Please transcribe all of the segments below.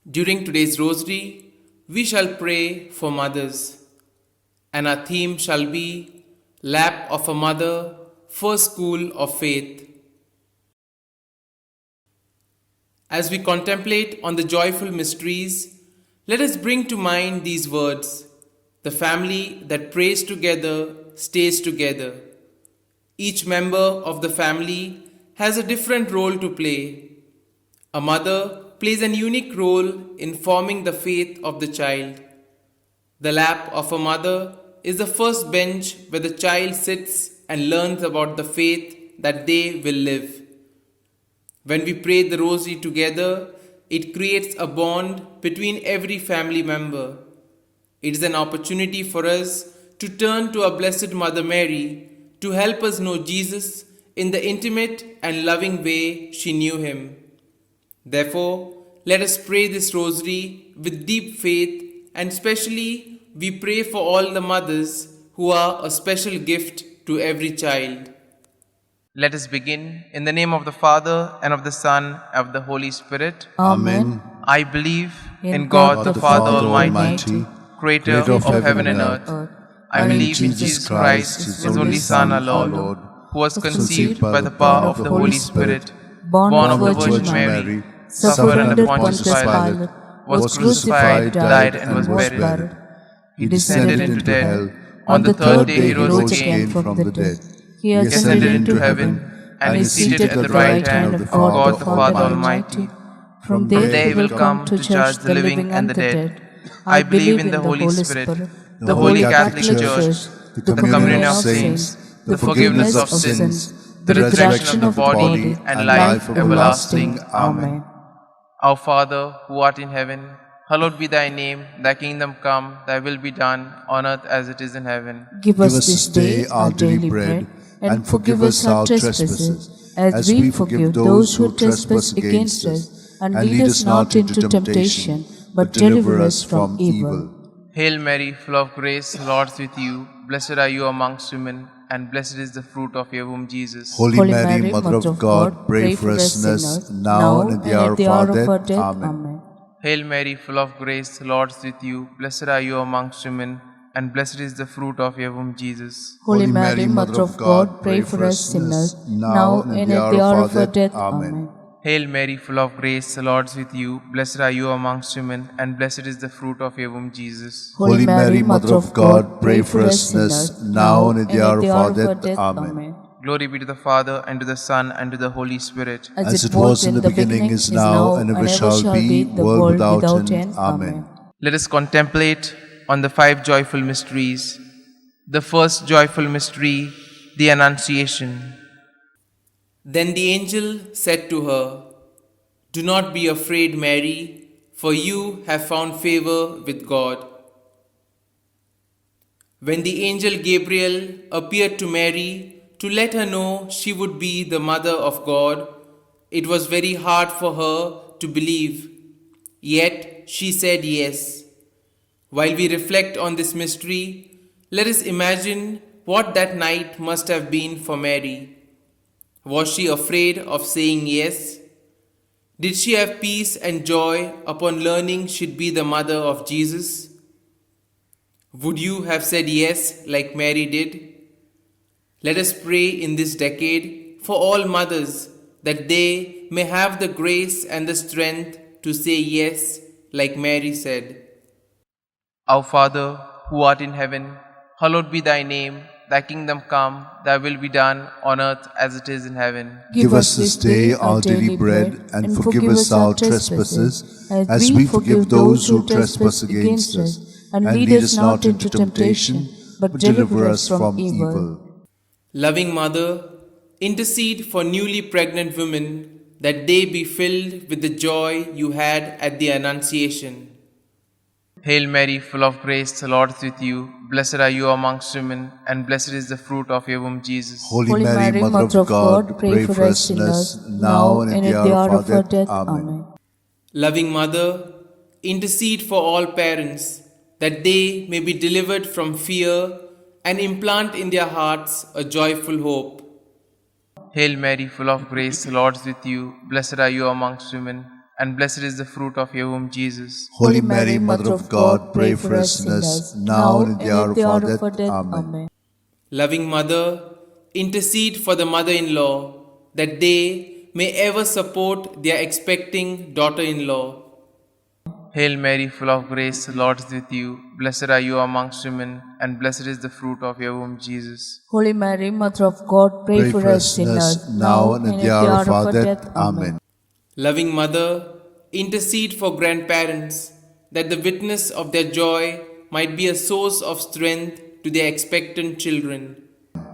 During today's rosary, we shall pray for mothers, and our theme shall be Lap of a Mother, First School of Faith. As we contemplate on the joyful mysteries, let us bring to mind these words: the family that prays together stays together. Each member of the family has a different role to play. A mother plays an unique role in forming the faith of the child. The lap of a mother is the first bench where the child sits and learns about the faith that they will live. When we pray the rosary together, it creates a bond between every family member. It is an opportunity for us to turn to our Blessed Mother Mary to help us know Jesus in the intimate and loving way she knew him. Therefore, let us pray this rosary with deep faith, and especially we pray for all the mothers who are a special gift to every child. Let us begin in the name of the Father, and of the Son, and of the Holy Spirit. Amen. I believe in God God the Father Almighty, creator of heaven and earth. I believe in Jesus Christ, his only Son, our Lord, who was conceived by the power of the Holy Spirit, born of the Virgin Mary, suffered under Pontius Pilate, was crucified, died, and was buried. He descended into hell. On the third day he rose again from the dead. He ascended into heaven and is seated at the right hand of God the Father Almighty. From there he will come to judge the living and the dead. I believe in the Holy Spirit, the Holy Catholic Church, the communion of saints, the forgiveness of sins, the resurrection of the body, and life everlasting. Amen. Our Father, who art in heaven, hallowed be thy name. Thy kingdom come, thy will be done, on earth as it is in heaven. Give us this day our daily bread, and forgive us our trespasses, as we forgive those who trespass against us. And lead us not into temptation, but deliver us from evil. Hail Mary, full of grace, the Lord is with you. Blessed are you amongst women, and blessed is the fruit of your womb, Jesus. Holy Mary, Mother of God, pray for us sinners, now and at the hour of our death. Amen. Hail Mary, full of grace, the Lord is with you. Blessed are you amongst women, and blessed is the fruit of your womb, Jesus. Holy Mary, Mother of God, pray for us sinners, now and at the hour of our death. Amen. Hail Mary, full of grace, the Lord is with you. Blessed are you amongst women, and blessed is the fruit of your womb, Jesus. Holy Mary, Mother of God, pray for us sinners, now and at the hour of our death. Amen. Glory be to the Father, and to the Son, and to the Holy Spirit. As it was in the beginning, is now, and ever shall be, world without end. Amen. Let us contemplate on the 5 joyful mysteries. The first joyful mystery, the Annunciation. Then the angel said to her, "Do not be afraid, Mary, for you have found favor with God." When the angel Gabriel appeared to Mary to let her know she would be the mother of God, it was very hard for her to believe. Yet she said yes. While we reflect on this mystery, let us imagine what that night must have been for Mary. Was she afraid of saying yes? Did she have peace and joy upon learning she'd be the mother of Jesus? Would you have said yes like Mary did? Let us pray in this decade for all mothers that they may have the grace and the strength to say yes like Mary said. Our Father, who art in heaven, hallowed be thy name. Thy kingdom come, thy will be done on earth as it is in heaven. Give us this day our daily bread, and forgive us our trespasses, as we forgive those who trespass against us. And lead us not into temptation, but deliver us from evil. Loving Mother, intercede for newly pregnant women that they be filled with the joy you had at the Annunciation. Hail Mary, full of grace, the Lord is with you. Blessed are you amongst women, and blessed is the fruit of your womb, Jesus. Holy Mary, Mother of God, pray for us sinners, now and at the hour of our death. Amen. Loving Mother, intercede for all parents that they may be delivered from fear and implant in their hearts a joyful hope. Hail Mary, full of grace, the Lord is with you. Blessed are you amongst women, and blessed is the fruit of your womb, Jesus. Holy Mary, Mother of God, pray for us sinners, now and at the hour of our death. Amen. Loving Mother, intercede for the mother-in-law that they may ever support their expecting daughter-in-law. Hail Mary, full of grace, the Lord is with you. Blessed are you amongst women, and blessed is the fruit of your womb, Jesus. Holy Mary, Mother of God, pray for us sinners, now and at the hour of our death. Amen. Loving Mother, intercede for grandparents that the witness of their joy might be a source of strength to their expectant children.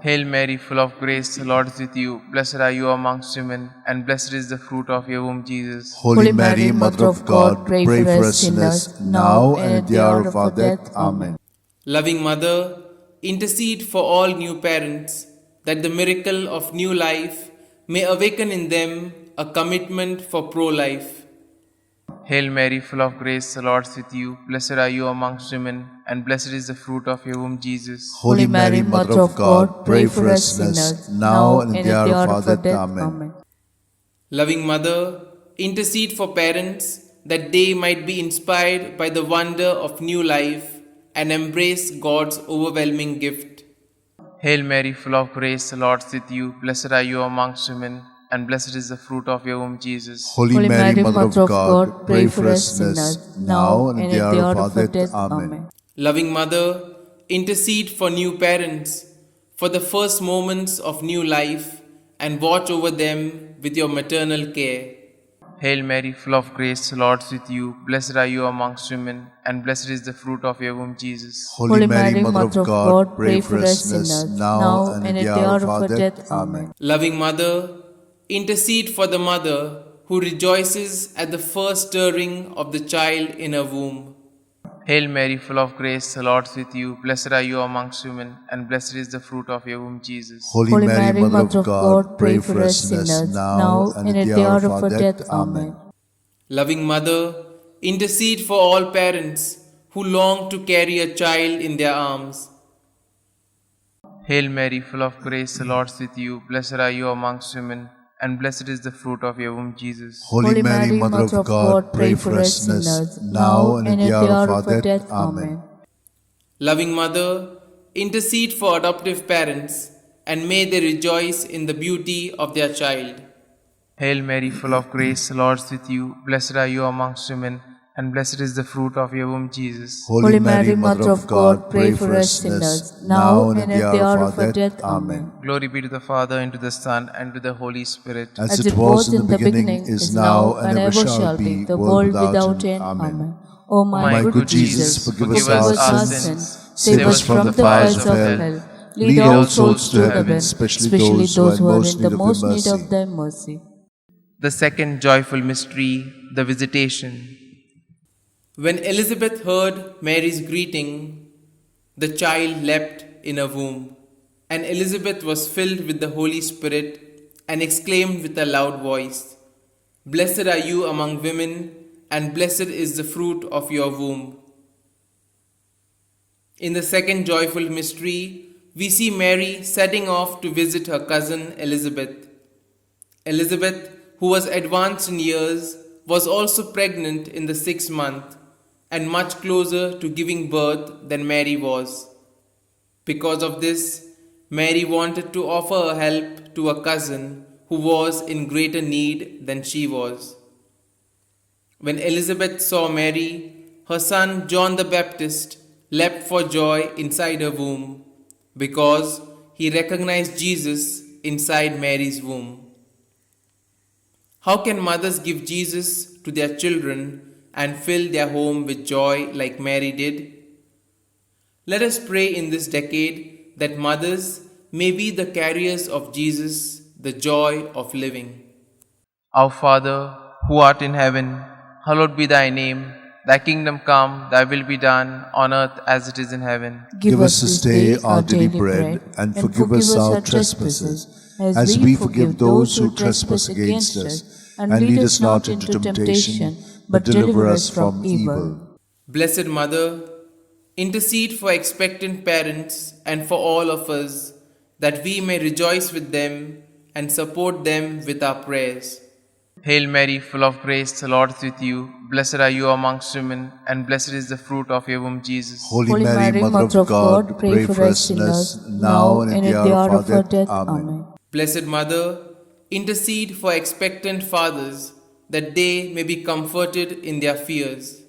Hail Mary, full of grace, the Lord is with you. Blessed are you amongst women, and blessed is the fruit of your womb, Jesus. Holy Mary, Mother of God, pray for us sinners, now and at the hour of our death. Amen. Loving Mother, intercede for all new parents that the miracle of new life may awaken in them a commitment for pro-life. Hail Mary, full of grace, the Lord is with you. Blessed are you amongst women, and blessed is the fruit of your womb, Jesus. Holy Mary, Mother of God, pray for us sinners, now and at the hour of our death. Amen. Loving Mother, intercede for parents that they might be inspired by the wonder of new life and embrace God's overwhelming gift. Hail Mary, full of grace, the Lord is with you. Blessed are you amongst women, and blessed is the fruit of your womb, Jesus. Holy Mary, Mother of God, pray for us sinners, now and at the hour of our death. Amen. Loving Mother, intercede for new parents for the first moments of new life and watch over them with your maternal care. Hail Mary, full of grace, the Lord is with you. Blessed are you amongst women, and blessed is the fruit of your womb, Jesus. Holy Mary, Mother of God, pray for us sinners, now and at the hour of our death. Amen. Loving Mother, intercede for the mother who rejoices at the first stirring of the child in her womb. Hail Mary, full of grace, the Lord is with you. Blessed are you amongst women, and blessed is the fruit of your womb, Jesus. Holy Mary, Mother of God, pray for us sinners, now and at the hour of our death. Amen. Loving Mother, intercede for all parents who long to carry a child in their arms. Hail Mary, full of grace, the Lord is with you. Blessed are you amongst women, and blessed is the fruit of your womb, Jesus. Holy Mary, Mother of God, pray for us sinners, now and at the hour of our death. Amen. Loving Mother, intercede for adoptive parents and may they rejoice in the beauty of their child. Hail Mary, full of grace, the Lord is with you. Blessed are you amongst women, and blessed is the fruit of your womb, Jesus. Holy Mary, Mother of God, pray for us sinners, now and at the hour of our death. Amen. Glory be to the Father, and to the Son, and to the Holy Spirit. As it was in the beginning, is now, and ever shall be, the world without end. Amen. O My good Jesus, forgive us our sins, save us from the fires of hell, lead all souls to heaven, especially those who are in the most need of thy mercy. The second joyful mystery, the Visitation. When Elizabeth heard Mary's greeting, the child leapt in her womb, and Elizabeth was filled with the Holy Spirit and exclaimed with a loud voice, "Blessed are you among women, and blessed is the fruit of your womb." In the second joyful mystery, we see Mary setting off to visit her cousin Elizabeth. Elizabeth, who was advanced in years, was also pregnant in the 6th month and much closer to giving birth than Mary was. Because of this, Mary wanted to offer her help to a cousin who was in greater need than she was. When Elizabeth saw Mary, her son John the Baptist leapt for joy inside her womb because he recognized Jesus inside Mary's womb. How can mothers give Jesus to their children and fill their home with joy like Mary did? Let us pray in this decade that mothers may be the carriers of Jesus, the joy of living. Our Father, who art in heaven, hallowed be thy name. Thy kingdom come, thy will be done, on earth as it is in heaven. Give us this day our daily bread, and forgive us our trespasses, as we forgive those who trespass against us. And lead us not into temptation, but deliver us from evil. Blessed Mother, intercede for expectant parents and for all of us, that we may rejoice with them and support them with our prayers. Hail Mary, full of grace, the Lord is with you. Blessed are you amongst women, and blessed is the fruit of your womb, Jesus. Holy Mary, Mother of God, pray for us sinners, now and at the hour of our death. Amen. Blessed Mother, intercede for expectant fathers, that they may be comforted in their fears.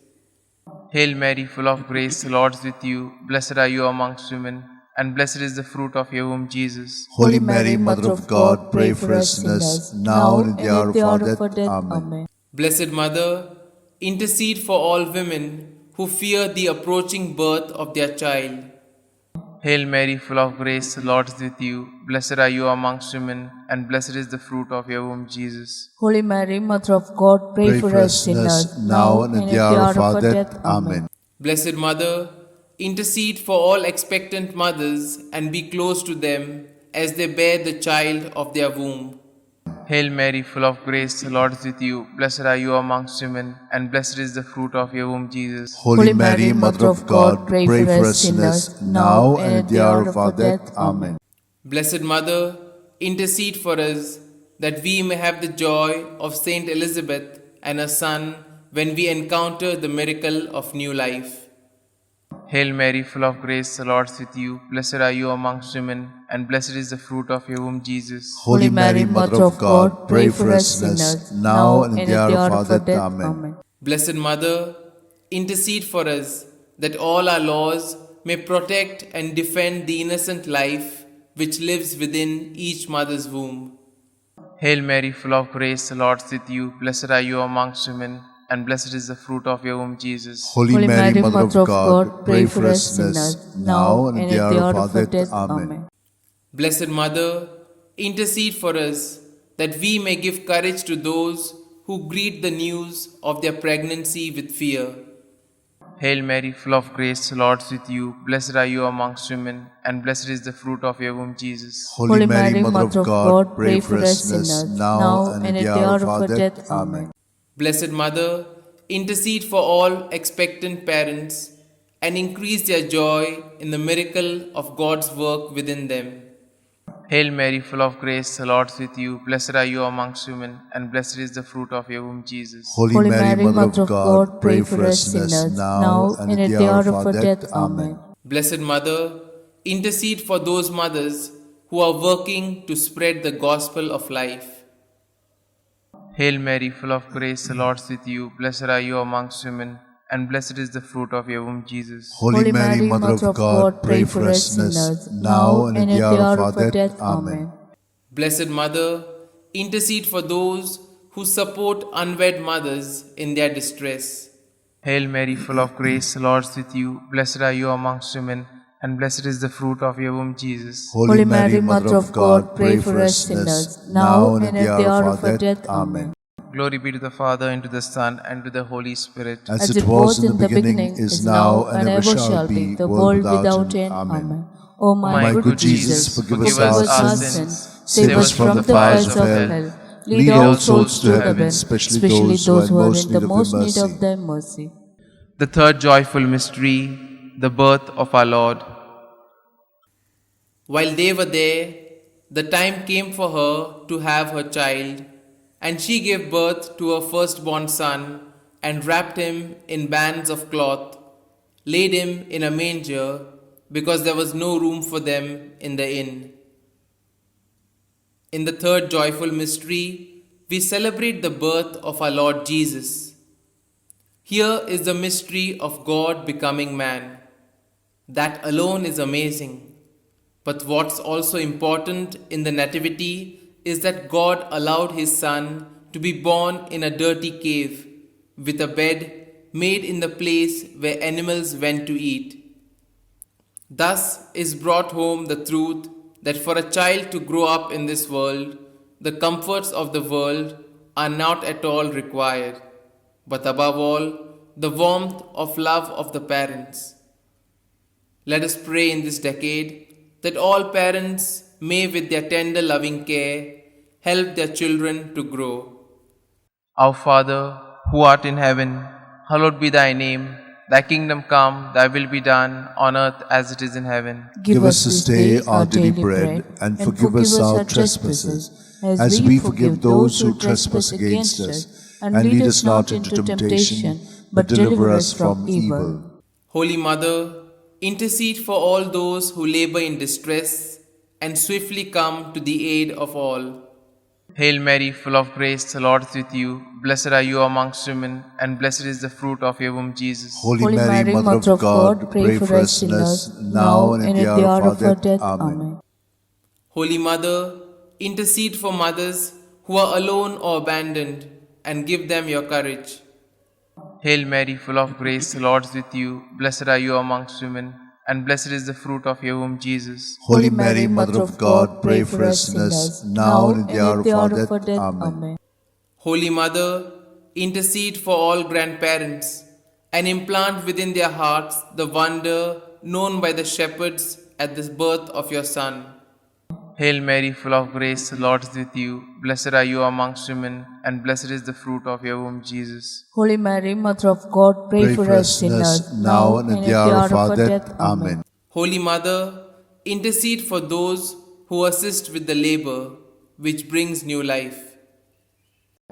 Hail Mary, full of grace, the Lord is with you. Blessed are you amongst women, and blessed is the fruit of your womb, Jesus. Holy Mary, Mother of God, pray for us sinners, now and at the hour of our death. Amen. Blessed Mother, intercede for all women who fear the approaching birth of their child. Hail Mary, full of grace, the Lord is with you. Blessed are you amongst women, and blessed is the fruit of your womb, Jesus. Holy Mary, Mother of God, pray for us sinners, now and at the hour of our death. Amen. Blessed Mother, intercede for all expectant mothers and be close to them as they bear the child of their womb. Hail Mary, full of grace, the Lord is with you. Blessed are you amongst women, and blessed is the fruit of your womb, Jesus. Holy Mary, Mother of God, pray for us sinners, now and at the hour of our death. Amen. Blessed Mother, intercede for us that we may have the joy of Saint Elizabeth and her son when we encounter the miracle of new life. Hail Mary, full of grace, the Lord is with you. Blessed are you amongst women, and blessed is the fruit of your womb, Jesus. Holy Mary, Mother of God, pray for us sinners, now and at the hour of our death. Amen. Blessed Mother, intercede for us that all our laws may protect and defend the innocent life which lives within each mother's womb. Hail Mary, full of grace, the Lord is with you. Blessed are you amongst women, and blessed is the fruit of your womb, Jesus. Holy Mary, Mother of God, pray for us sinners, now and at the hour of our death. Amen. Blessed Mother, intercede for us that we may give courage to those who greet the news of their pregnancy with fear. Hail Mary, full of grace, the Lord is with you. Blessed are you amongst women, and blessed is the fruit of your womb, Jesus. Holy Mary, Mother of God, pray for us sinners, now and at the hour of our death. Amen. Blessed Mother, intercede for all expectant parents and increase their joy in the miracle of God's work within them. Hail Mary, full of grace, the Lord is with you. Blessed are you amongst women, and blessed is the fruit of your womb, Jesus. Holy Mary, Mother of God, pray for us sinners, now and at the hour of our death. Amen. Blessed Mother, intercede for those mothers who are working to spread the gospel of life. Hail Mary, full of grace, the Lord is with you. Blessed are you amongst women, and blessed is the fruit of your womb, Jesus. Holy Mary, Mother of God, pray for us sinners, now and at the hour of our death. Amen. Blessed Mother, intercede for those who support unwed mothers in their distress. Hail Mary, full of grace, the Lord is with you. Blessed are you amongst women, and blessed is the fruit of your womb, Jesus. Holy Mary, Mother of God, pray for us sinners, now and at the hour of our death. Amen. Glory be to the Father, and to the Son, and to the Holy Spirit. As it was in the beginning, is now, and ever shall be, the world without end. Amen. O My good Jesus, forgive us our sins, save us from the fires of hell, lead all souls to heaven, especially those who are in the most need of thy mercy. The third joyful mystery, the birth of our Lord. While they were there, the time came for her to have her child, and she gave birth to her firstborn son, and wrapped him in bands of cloth, laid him in a manger, because there was no room for them in the inn. In the third joyful mystery, we celebrate the birth of our Lord Jesus. Here is the mystery of God becoming man. That alone is amazing. But what's also important in the Nativity is that God allowed His Son to be born in a dirty cave with a bed made in the place where animals went to eat. Thus is brought home the truth that for a child to grow up in this world, the comforts of the world are not at all required, but above all, the warmth of love of the parents. Let us pray in this decade that all parents may with their tender loving care help their children to grow. Our Father, who art in heaven, hallowed be thy name. Thy kingdom come, thy will be done, on earth as it is in heaven. Give us this day our daily bread, and forgive us our trespasses, as we forgive those who trespass against us. And lead us not into temptation, but deliver us from evil. Holy Mother, intercede for all those who labor in distress and swiftly come to the aid of all. Hail Mary, full of grace, the Lord is with you. Blessed are you amongst women, and blessed is the fruit of your womb, Jesus. Holy Mary, Mother of God, pray for us sinners, now and at the hour of our death. Amen. Holy Mother, intercede for mothers who are alone or abandoned and give them your courage. Hail Mary, full of grace, the Lord is with you. Blessed are you amongst women, and blessed is the fruit of your womb, Jesus. Holy Mary, Mother of God, pray for us sinners, now and at the hour of our death. Amen. Holy Mother, intercede for all grandparents and implant within their hearts the wonder known by the shepherds at the birth of your Son. Hail Mary, full of grace, the Lord is with you. Blessed are you amongst women, and blessed is the fruit of your womb, Jesus. Holy Mary, Mother of God, pray for us sinners, now and at the hour of our death. Amen. Holy Mother, intercede for those who assist with the labor which brings new life.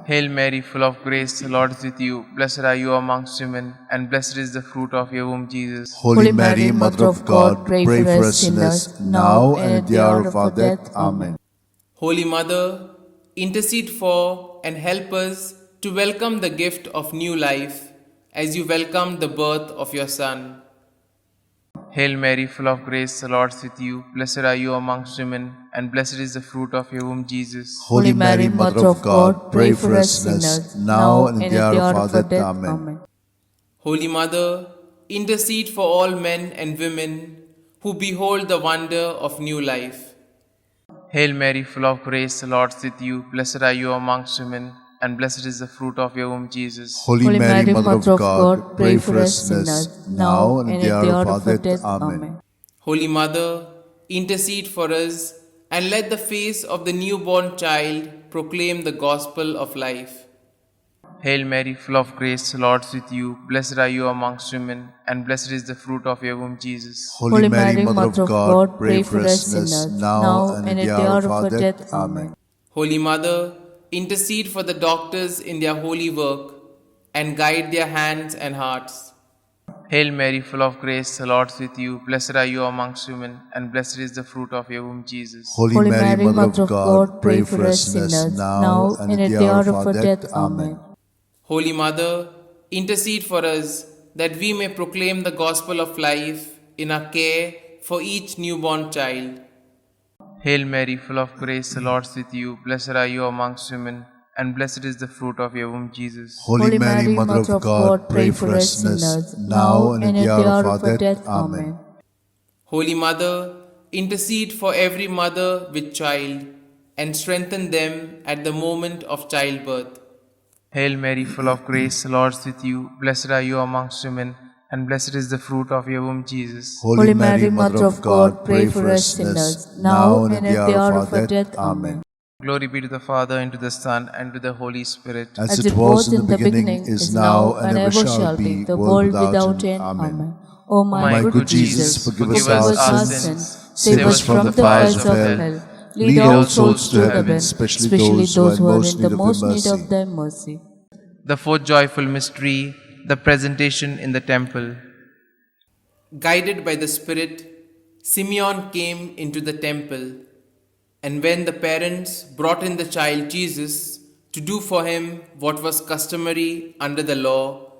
Hail Mary, full of grace, the Lord is with you. Blessed are you amongst women, and blessed is the fruit of your womb, Jesus. Holy Mary, Mother of God, pray for us sinners, now and at the hour of our death. Amen. Holy Mother, intercede for and help us to welcome the gift of new life as you welcomed the birth of your Son. Hail Mary, full of grace, the Lord is with you. Blessed are you amongst women, and blessed is the fruit of your womb, Jesus. Holy Mary, Mother of God, pray for us sinners, now and at the hour of our death. Amen. Holy Mother, intercede for all men and women who behold the wonder of new life. Hail Mary, full of grace, the Lord is with you. Blessed are you amongst women, and blessed is the fruit of your womb, Jesus. Holy Mary, Mother of God, pray for us sinners, now and at the hour of our death. Amen. Holy Mother, intercede for us and let the face of the newborn child proclaim the gospel of life. Hail Mary, full of grace, the Lord is with you. Blessed are you amongst women, and blessed is the fruit of your womb, Jesus. Holy Mary, Mother of God, pray for us sinners, now and at the hour of our death. Amen. Holy Mother, intercede for the doctors in their holy work and guide their hands and hearts. Hail Mary, full of grace, the Lord is with you. Blessed are you amongst women, and blessed is the fruit of your womb, Jesus. Holy Mary, Mother of God, pray for us sinners, now and at the hour of our death. Amen. Holy Mother, intercede for us that we may proclaim the gospel of life in our care for each newborn child. Hail Mary, full of grace, the Lord is with you. Blessed are you amongst women, and blessed is the fruit of your womb, Jesus. Holy Mary, Mother of God, pray for us sinners, now and at the hour of our death. Amen. Holy Mother, intercede for every mother with child and strengthen them at the moment of childbirth. Hail Mary, full of grace, the Lord is with you. Blessed are you amongst women, and blessed is the fruit of your womb, Jesus. Holy Mary, Mother of God, pray for us sinners, now and at the hour of our death. Amen. Glory be to the Father, and to the Son, and to the Holy Spirit. As it was in the beginning, is now, and ever shall be, the world without end. Amen. O My good Jesus, forgive us our sins, save us from the fires of hell. Lead all souls to heaven, especially those who are in the most need of thy mercy. The fourth joyful mystery, the presentation in the temple. Guided by the Spirit, Simeon came into the temple, and when the parents brought in the child Jesus to do for him what was customary under the law,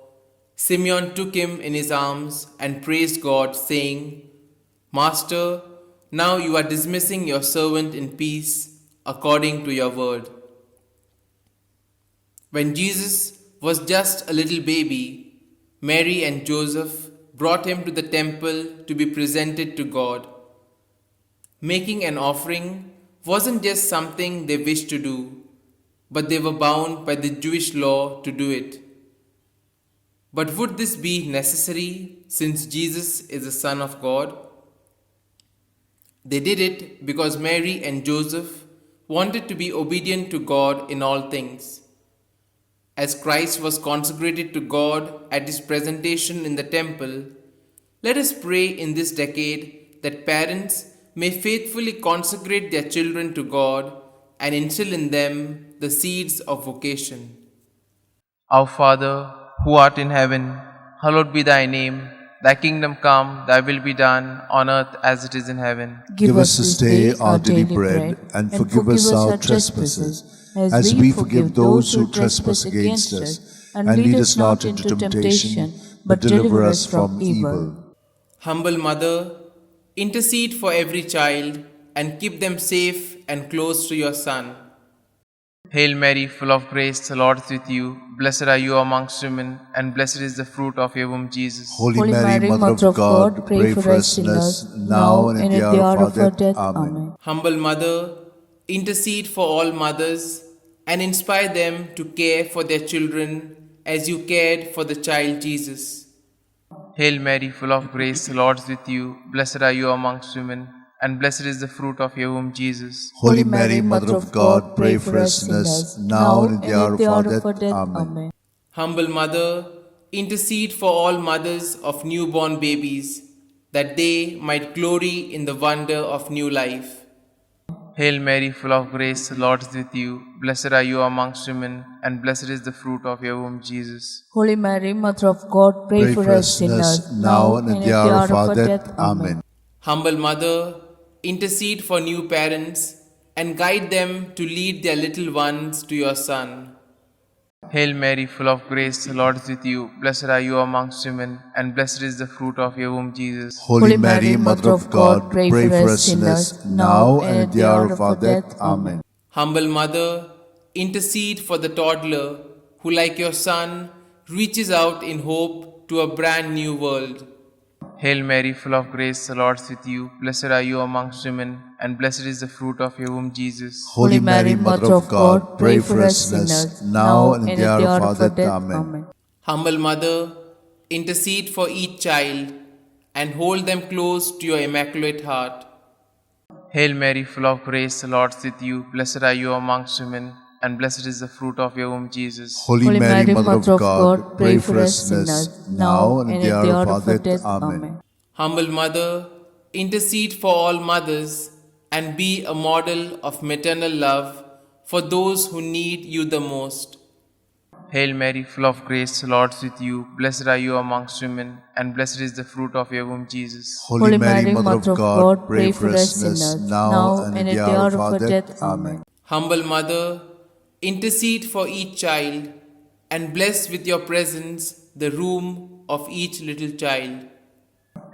Simeon took him in his arms and praised God, saying, Master, now you are dismissing your servant in peace according to your word. When Jesus was just a little baby, Mary and Joseph brought him to the temple to be presented to God. Making an offering wasn't just something they wished to do, but they were bound by the Jewish law to do it. But would this be necessary since Jesus is the Son of God? They did it because Mary and Joseph wanted to be obedient to God in all things. As Christ was consecrated to God at his presentation in the temple, let us pray in this decade that parents may faithfully consecrate their children to God and instill in them the seeds of vocation. Our Father, who art in heaven, hallowed be thy name. Thy kingdom come, thy will be done, on earth as it is in heaven. Give us this day our daily bread, and forgive us our trespasses, as we forgive those who trespass against us. And lead us not into temptation, but deliver us from evil. Humble Mother, intercede for every child and keep them safe and close to your Son. Hail Mary, full of grace, the Lord is with you. Blessed are you amongst women, and blessed is the fruit of your womb, Jesus. Holy Mary, Mother of God, pray for us sinners, now and at the hour of our death. Amen. Humble Mother, intercede for all mothers and inspire them to care for their children as you cared for the child Jesus. Hail Mary, full of grace, the Lord is with you. Blessed are you amongst women, and blessed is the fruit of your womb, Jesus. Holy Mary, Mother of God, pray for us sinners, now and at the hour of our death. Amen. Humble Mother, intercede for all mothers of newborn babies, that they might glory in the wonder of new life. Hail Mary, full of grace, the Lord is with you. Blessed are you amongst women, and blessed is the fruit of your womb, Jesus. Holy Mary, Mother of God, pray for us sinners, now and at the hour of our death. Amen. Humble Mother, intercede for new parents and guide them to lead their little ones to your Son. Hail Mary, full of grace, the Lord is with you. Blessed are you amongst women, and blessed is the fruit of your womb, Jesus. Holy Mary, Mother of God, pray for us sinners, now and at the hour of our death. Amen. Humble Mother, intercede for the toddler who, like your Son, reaches out in hope to a brand new world. Hail Mary, full of grace, the Lord is with you. Blessed are you amongst women, and blessed is the fruit of your womb, Jesus. Holy Mary, Mother of God, pray for us sinners, now and at the hour of our death. Amen. Humble Mother, intercede for each child and hold them close to your Immaculate Heart. Hail Mary, full of grace, the Lord is with you. Blessed are you amongst women, and blessed is the fruit of your womb, Jesus. Holy Mary, Mother of God, pray for us sinners, now and at the hour of our death. Amen. Humble Mother, intercede for all mothers and be a model of maternal love for those who need you the most. Hail Mary, full of grace, the Lord is with you. Blessed are you amongst women, and blessed is the fruit of your womb, Jesus. Holy Mary, Mother of God, pray for us sinners, now and at the hour of our death. Amen. Humble Mother, intercede for each child and bless with your presence the room of each little child.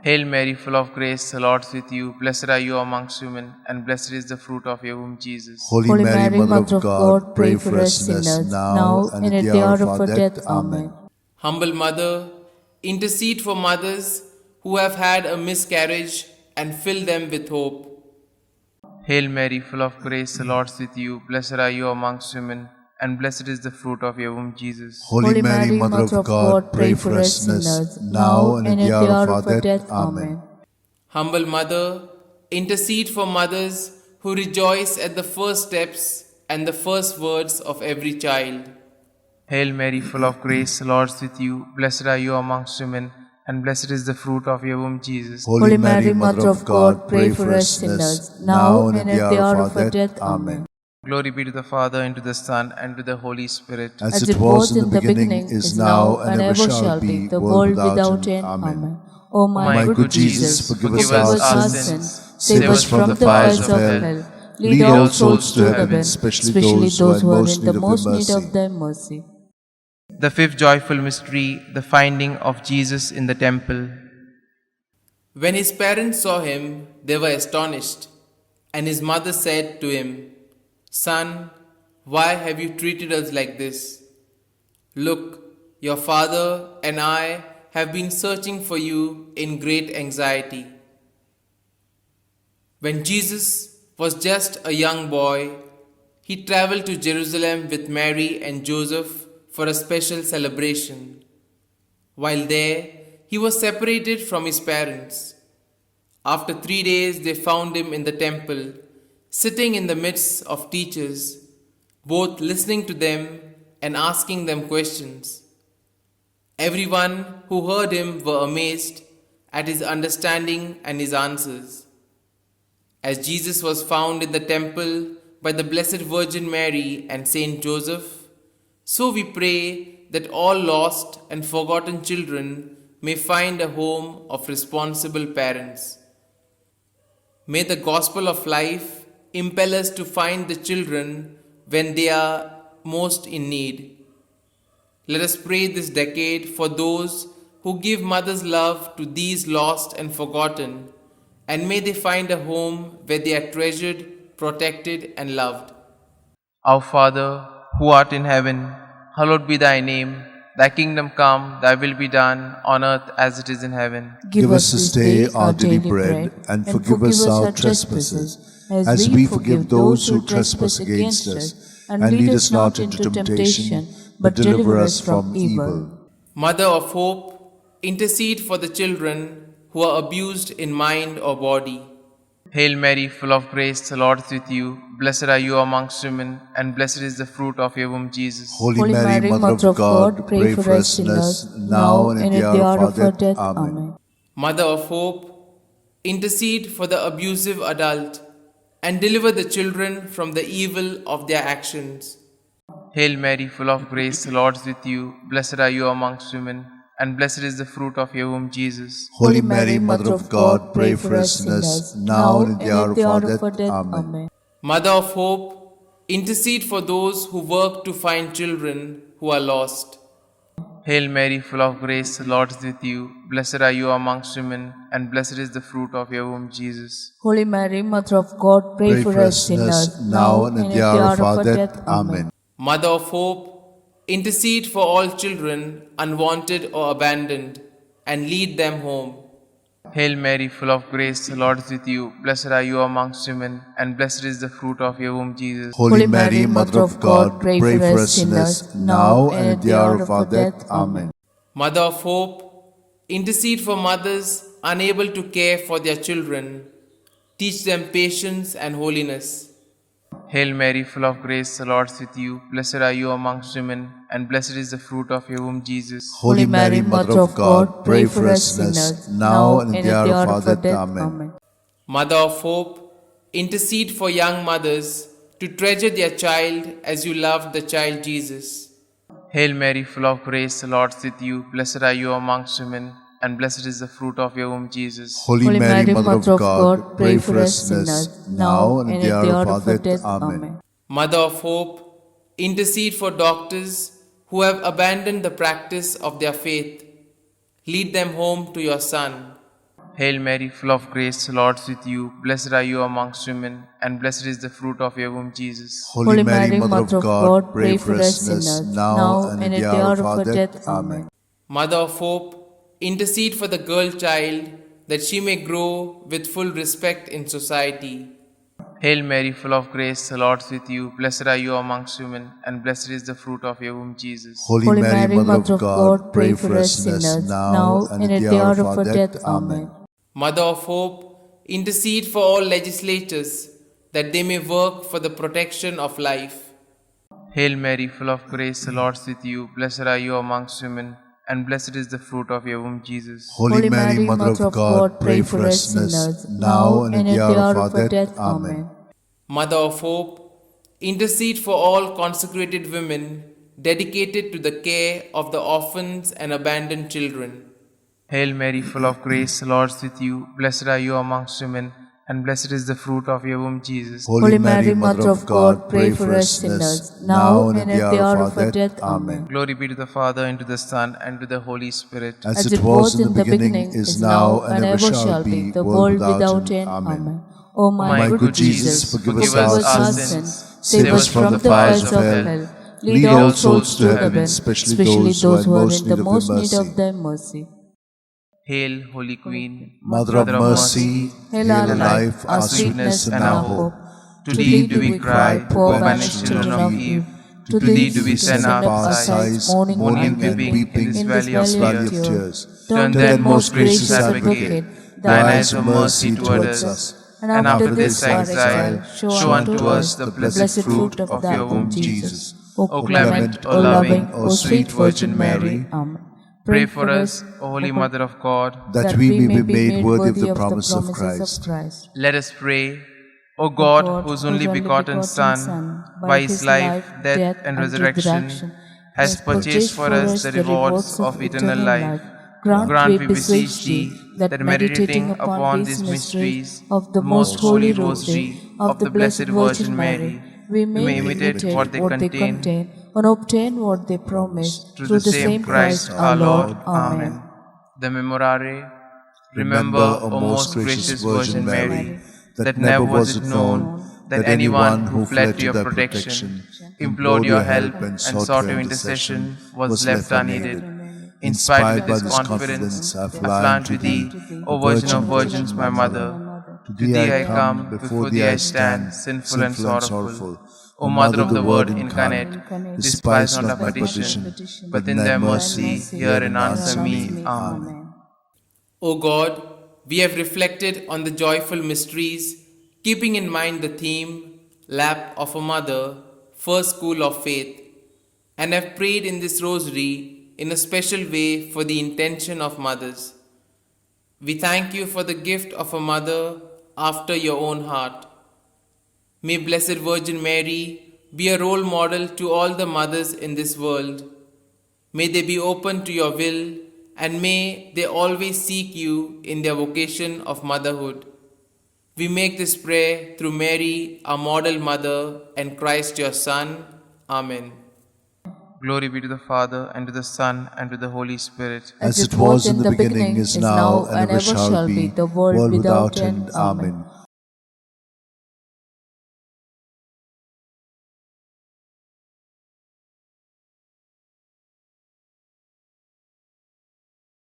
Hail Mary, full of grace, the Lord is with you. Blessed are you amongst women, and blessed is the fruit of your womb, Jesus. Holy Mary, Mother of God, pray for us sinners, now and at the hour of our death. Amen. Humble Mother, intercede for mothers who have had a miscarriage and fill them with hope. Hail Mary, full of grace, the Lord is with you. Blessed are you amongst women, and blessed is the fruit of your womb, Jesus. Holy Mary, Mother of God, pray for us sinners, now and at the hour of our death. Amen. Humble Mother, intercede for mothers who rejoice at the first steps and the first words of every child. Hail Mary, full of grace, the Lord is with you. Blessed are you amongst women, and blessed is the fruit of your womb, Jesus. Holy Mary, Mother of God, pray for us sinners, now and at the hour of our death. Amen. Glory be to the Father, and to the Son, and to the Holy Spirit. As it was in the beginning, is now, and ever shall be, the world without end. Amen. O my good Jesus, forgive us our sins, save us from the fires of hell, lead all souls to heaven, especially those who are in the most need of thy mercy. The fifth joyful mystery, the finding of Jesus in the temple. When his parents saw him, they were astonished, and his mother said to him, "Son, why have you treated us like this? Look, your father and I have been searching for you in great anxiety." When Jesus was just a young boy, he traveled to Jerusalem with Mary and Joseph for a special celebration. While there, he was separated from his parents. After 3 days, they found him in the temple, sitting in the midst of teachers, both listening to them and asking them questions. Everyone who heard him were amazed at his understanding and his answers. As Jesus was found in the temple by the Blessed Virgin Mary and Saint Joseph, so we pray that all lost and forgotten children may find a home of responsible parents. May the gospel of life impel us to find the children when they are most in need. Let us pray this decade for those who give mother's love to these lost and forgotten, and may they find a home where they are treasured, protected, and loved. Our Father, who art in heaven, hallowed be thy name. Thy kingdom come, thy will be done, on earth as it is in heaven. Give us this day our daily bread, and forgive us our trespasses, as we forgive those who trespass against us. And lead us not into temptation, but deliver us from evil. Mother of hope, intercede for the children who are abused in mind or body. Hail Mary, full of grace, the Lord is with you. Blessed are you amongst women, and blessed is the fruit of your womb, Jesus. Holy Mary, Mother of God, pray for us sinners, now and at the hour of our death. Amen. Mother of hope, intercede for the abusive adult and deliver the children from the evil of their actions. Hail Mary, full of grace, the Lord is with you. Blessed are you amongst women, and blessed is the fruit of your womb, Jesus. Holy Mary, Mother of God, pray for us sinners, now and at the hour of our death. Amen. Mother of hope, intercede for those who work to find children who are lost. Hail Mary, full of grace, the Lord is with you. Blessed are you amongst women, and blessed is the fruit of your womb, Jesus. Holy Mary, Mother of God, pray for us sinners, now and at the hour of our death. Amen. Mother of hope, intercede for all children unwanted or abandoned, and lead them home. Hail Mary, full of grace, the Lord is with you. Blessed are you amongst women, and blessed is the fruit of your womb, Jesus. Holy Mary, Mother of God, pray for us sinners, now and at the hour of our death. Amen. Mother of hope, intercede for mothers unable to care for their children. Teach them patience and holiness. Hail Mary, full of grace, the Lord is with you. Blessed are you amongst women, and blessed is the fruit of your womb, Jesus. Holy Mary, Mother of God, pray for us sinners, now and at the hour of our death. Amen. Mother of hope, intercede for young mothers to treasure their child as you loved the child Jesus. Hail Mary, full of grace, the Lord is with you. Blessed are you amongst women, and blessed is the fruit of your womb, Jesus. Holy Mary, Mother of God, pray for us sinners, now and at the hour of our death. Amen. Mother of hope, intercede for doctors who have abandoned the practice of their faith. Lead them home to your Son. Hail Mary, full of grace, the Lord is with you. Blessed are you amongst women, and blessed is the fruit of your womb, Jesus. Holy Mary, Mother of God, pray for us sinners, now and at the hour of our death. Amen. Mother of hope, intercede for the girl child that she may grow with full respect in society. Hail Mary, full of grace, the Lord is with you. Blessed are you amongst women, and blessed is the fruit of your womb, Jesus. Holy Mary, Mother of God, pray for us sinners, now and at the hour of our death. Amen. Mother of hope, intercede for all legislators that they may work for the protection of life. Hail Mary, full of grace, the Lord is with you. Blessed are you amongst women, and blessed is the fruit of your womb, Jesus. Holy Mary, Mother of God, pray for us sinners, now and at the hour of our death. Amen. Mother of hope, intercede for all consecrated women dedicated to the care of the orphans and abandoned children. Hail Mary, full of grace, the Lord is with you. Blessed are you amongst women, and blessed is the fruit of your womb, Jesus. Holy Mary, Mother of God, pray for us sinners, now and at the hour of our death. Amen. Glory be to the Father, and to the Son, and to the Holy Spirit. As it was in the beginning, is now, and ever shall be, the world without end. Amen. O My good Jesus, forgive us our sins, save us from the fires of hell, lead all souls to heaven, especially those who are in the most need of thy mercy. Hail, Holy Queen, Mother of mercy, Hail our life, our sweetness, and our hope. To thee do we cry, poor banished children of Eve. To thee do we send our sighs, mourning and weeping in this valley of tears. Turn then, most gracious Advocate, thine eyes of mercy towards us, and after this exile, show unto us the blessed fruit of your womb, Jesus. O clement, O loving, O sweet Virgin Mary, Amen. pray for us, O Holy Mother of God, that we may be made worthy of the promise of Christ. Let us pray. O God, whose only begotten Son, by his life, death, and resurrection, has purchased for us the rewards of eternal life, grant, we beseech thee, that meditating upon these mysteries of the most holy rosary of the Blessed Virgin Mary, we may imitate what they contain, and obtain what they promise, through the same Christ our Lord. Amen. The Memorare. Remember, O most gracious Virgin Mary, that never was it known that anyone who fled to your protection, implored your help, and sought your intercession was left unaided. Inspired with this confidence, I fly to thee, O Virgin of Virgins, my Mother. To thee I come, before thee I stand, sinful and sorrowful. O Mother of the Word incarnate, despise not my petition, but in thy mercy hear and answer me. Amen. O God, we have reflected on the joyful mysteries, keeping in mind the theme, Lap of a Mother, First School of Faith, and have prayed in this rosary in a special way for the intention of mothers. We thank you for the gift of a mother after your own heart. May Blessed Virgin Mary be a role model to all the mothers in this world. May they be open to your will, and may they always seek you in their vocation of motherhood. We make this prayer through Mary, our model mother, and Christ your Son. Amen. Glory be to the Father, and to the Son, and to the Holy Spirit. As it was in the beginning, is now, and ever shall be, the world without end. Amen.